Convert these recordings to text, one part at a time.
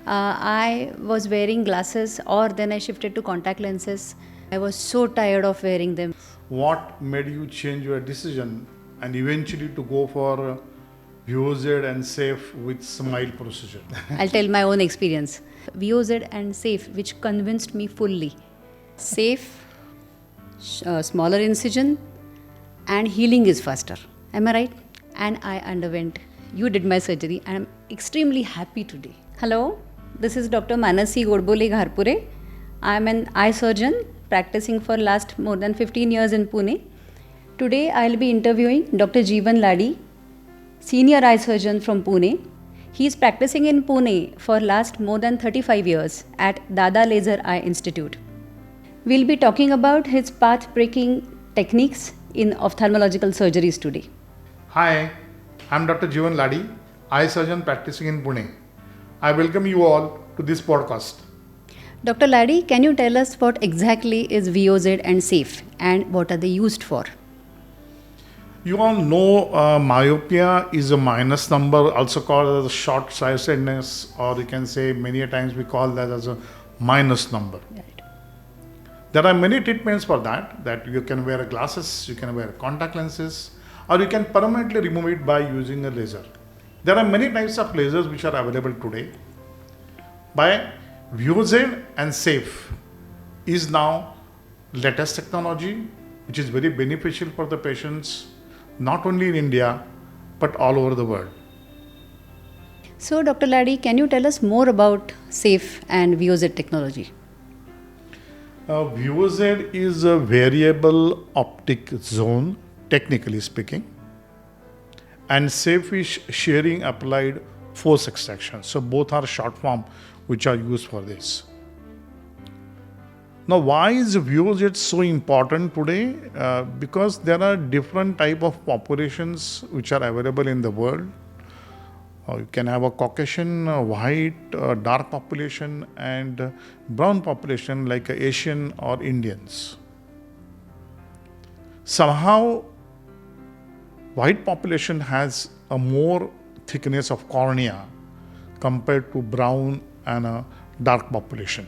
I was wearing glasses, or then I shifted to contact lenses. I was so tired of wearing them. What made you change your decision and eventually to go for VOZ and SAFE with smile procedure? I'll tell my own experience. VOZ and SAFE, which convinced me fully. SAFE, smaller incision, and healing is faster. Am I right? And I underwent. You did my surgery, and I'm extremely happy today. Hello, this is Dr. Manasi Godbole Gharpure. I'm an eye surgeon practicing for last more than 15 years in Pune. Today I'll be interviewing Dr. Jeevan Ladi, senior eye surgeon from Pune. He is practicing in Pune for last more than 35 years at Dada Laser Eye Institute. We'll be talking about his path-breaking techniques in ophthalmological surgeries today. Hi, I'm Dr. Jeevan Ladi, eye surgeon practicing in Pune. I welcome you all to this podcast. Dr. Ladi, can you tell us what exactly is VOZ and SAFE and what are they used for? You all know myopia is a minus number, also called as short-sightedness, or you can say many a times we call that as a minus number. Right. There are many treatments for that you can wear glasses, you can wear contact lenses, or you can permanently remove it by using a laser. There are many types of lasers which are available today. By VOZ and SAFE is now latest technology which is very beneficial for the patients, not only in India but all over the world. So, Dr. Ladi, can you tell us more about SAFE and VOZ technology? VOZ is a variable optic zone, technically speaking, and SAFE is shearing applied force extraction. So both are short form which are used for this. Now, why is VOZ so important today? Because there are different type of populations which are available in the world. You can have a Caucasian, white, dark population and brown population like Asian or Indians. Somehow, white population has a more thickness of cornea compared to brown and a dark population.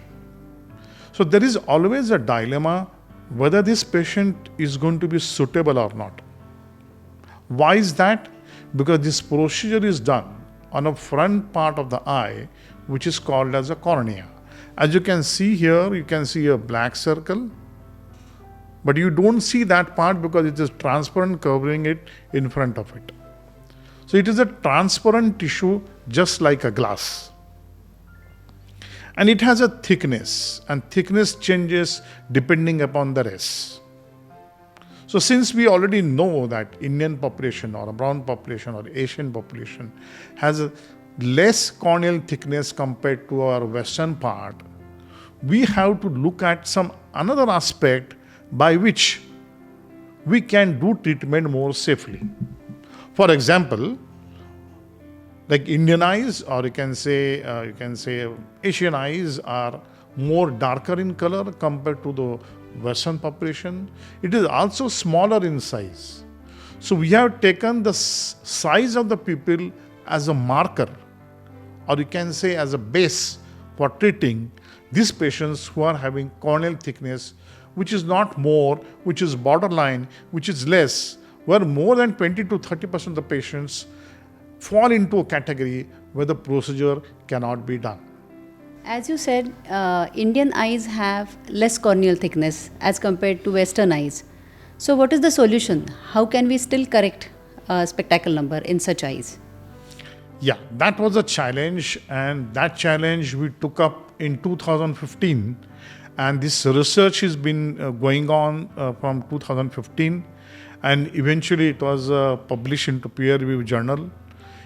So there is always a dilemma whether this patient is going to be suitable or not. Why is that? Because this procedure is done on a front part of the eye, which is called as a cornea. As you can see here, you can see a black circle, but you don't see that part because it is transparent covering it in front of it. So it is a transparent tissue just like a glass. And it has a thickness, and thickness changes depending upon the race. So since we already know that Indian population or a brown population or Asian population has a less corneal thickness compared to our western part, we have to look at some another aspect by which we can do treatment more safely. For example, like Indian eyes, or you can say Asian eyes are more darker in color compared to the Western population. It is also smaller in size. So we have taken the size of the pupil as a marker, or you can say as a base for treating these patients who are having corneal thickness, which is not more, which is borderline, which is less, where more than 20 to 30% of the patients fall into a category where the procedure cannot be done. As you said, Indian eyes have less corneal thickness as compared to Western eyes. So what is the solution? How can we still correct a spectacle number in such eyes? Yeah, that was a challenge, and that challenge we took up in 2015, and this research has been going on from 2015, and eventually it was published into peer-reviewed journal.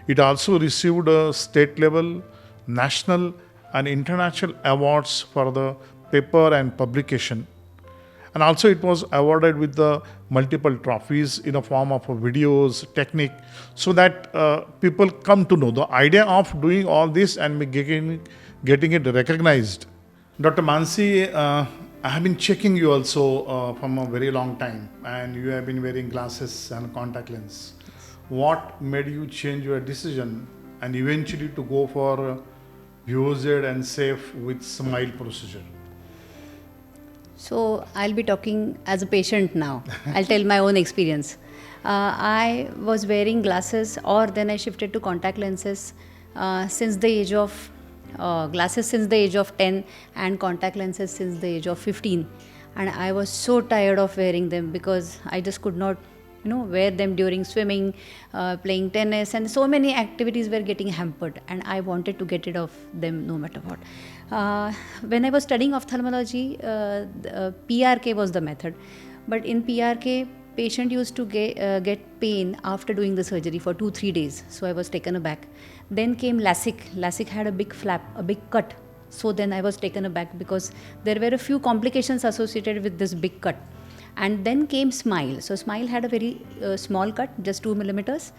It also received a state level, national and international awards for the paper and publication. And also it was awarded with the multiple trophies in a form of videos, technique, so that people come to know the idea of doing all this and getting it recognized. Dr. Mansi, I have been checking you also from a very long time, and you have been wearing glasses and contact lens. What made you change your decision and eventually to go for VOZ and SAFE with SMILE procedure. So I'll be talking as a patient now. I'll tell my own experience. I was wearing glasses, or then I shifted to contact lenses since the age of glasses since the age of 10 and contact lenses since the age of 15. And I was so tired of wearing them because I just could not wear them during swimming, playing tennis, and so many activities were getting hampered, and I wanted to get rid of them no matter what. When I was studying ophthalmology, PRK was the method, but in PRK, patient used to get pain after doing the surgery for 2-3 days, so I was taken aback. Then came LASIK. LASIK had a big flap, a big cut, so then I was taken aback because there were a few complications associated with this big cut. And then came SMILE. So SMILE had a very small cut, just 2 millimeters.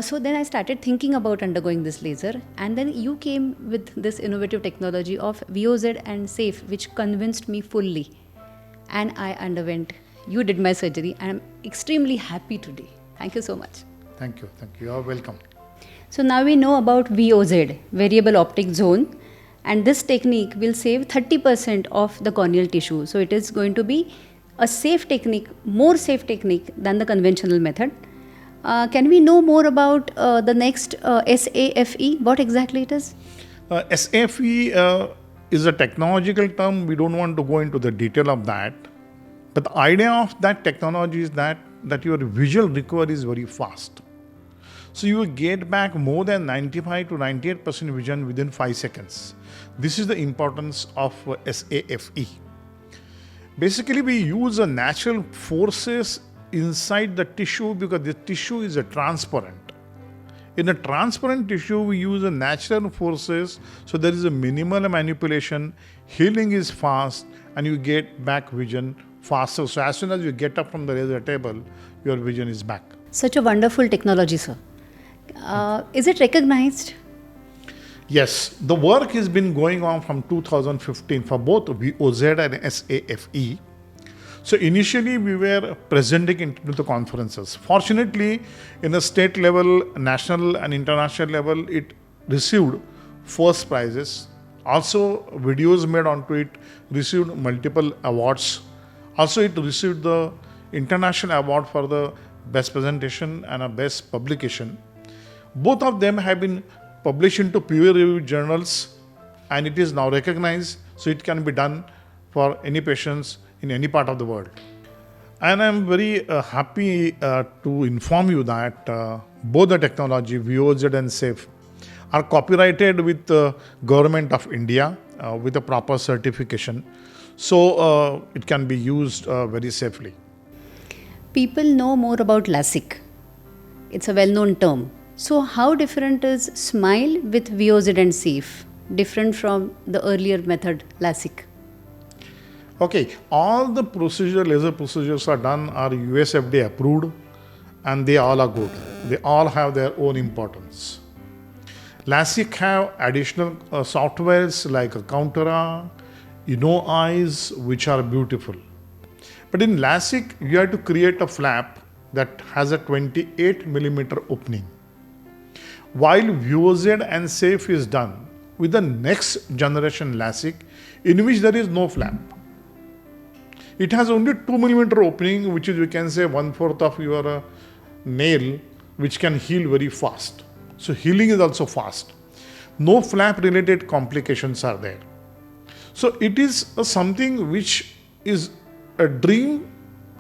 So then I started thinking about undergoing this laser. And then you came with this innovative technology of VOZ and SAFE, which convinced me fully. And I underwent. You did my surgery. And I'm extremely happy today. Thank you so much. Thank you. You are welcome. So now we know about VOZ, variable optic zone. And this technique will save 30% of the corneal tissue. So it is going to be a safe technique, more safe technique than the conventional method. Can we know more about the next SAFE? What exactly it is? SAFE is a technological term. We don't want to go into the detail of that. But the idea of that technology is that your visual recovery is very fast. So you will get back more than 95 to 98% vision within 5 seconds. This is the importance of SAFE. Basically, we use a natural forces inside the tissue because the tissue is a transparent. In a transparent tissue, we use a natural forces, so there is a minimal manipulation, healing is fast, and you get back vision faster. So as soon as you get up from the laser table, your vision is back. Such a wonderful technology, sir. Is it recognized? Yes, the work has been going on from 2015 for both VOZ and SAFE. So initially we were presenting into the conferences. Fortunately, in a state level, national and international level, it received first prizes. Also, videos made onto it received multiple awards. Also, it received the international award for the best presentation and a best publication. Both of them have been published into peer-reviewed journals, and it is now recognized, so it can be done for any patients in any part of the world. And I'm very happy to inform you that both the technology, VOZ and SAFE, are copyrighted with the Government of India with a proper certification, so it can be used very safely. People know more about LASIK. It's a well-known term. So how different is SMILE with VOZ and SAFE, different from the earlier method, LASIK? Okay, all the laser procedures are done are US FDA approved, and they all are good. They all have their own importance. LASIK have additional softwares like Countera, Eyes, which are beautiful. But in LASIK, you have to create a flap that has a 28 millimeter opening. While VOZ and SAFE is done with the next generation LASIK, in which there is no flap. It has only 2 millimeter opening, which is, we can say, 1/4 of your nail, which can heal very fast. So healing is also fast. No flap related complications are there. So it is something which is a dream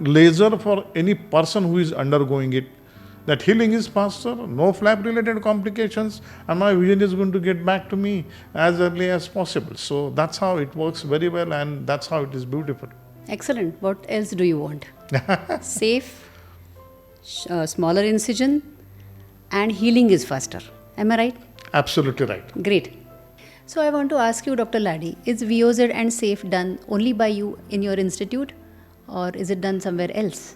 laser for any person who is undergoing it. That healing is faster, no flap related complications, and my vision is going to get back to me as early as possible. So that's how it works very well, and that's how it is beautiful. Excellent. What else do you want? Safe, smaller incision, and healing is faster. Am I right? Absolutely right. Great. So I want to ask you, Dr. Ladi, is VOZ and SAFE done only by you in your institute, or is it done somewhere else?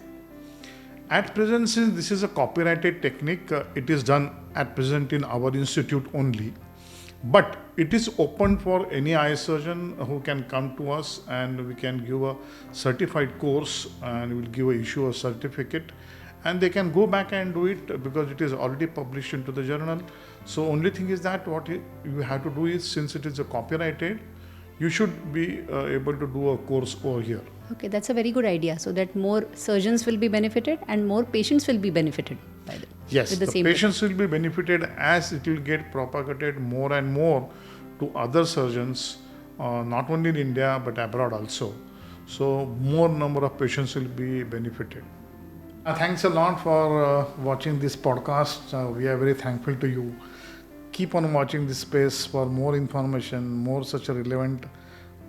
At present, since this is a copyrighted technique, it is done at present in our institute only. But it is open for any eye surgeon who can come to us, and we can give a certified course, and we will issue a certificate, and they can go back and do it because it is already published into the journal. So only thing is that what you have to do is, since it is a copyrighted, you should be able to do a course over here. Okay, that's a very good idea. So that more surgeons will be benefited and more patients will be benefited by it. Yes, with the same patients will be benefited as it will get propagated more and more to other surgeons, not only in India but abroad also. So more number of patients will be benefited. Thanks a lot for watching this podcast. We are very thankful to you. Keep on watching this space for more information, more such relevant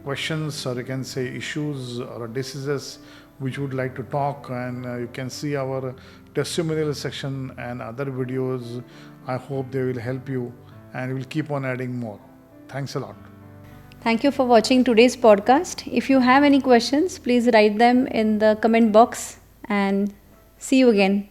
questions, or you can say issues or diseases which you would like to talk, and you can see our testimonial section and other videos. I hope they will help you, and we'll keep on adding more. Thanks a lot. Thank you for watching today's podcast. If you have any questions, please write them in the comment box, and see you again.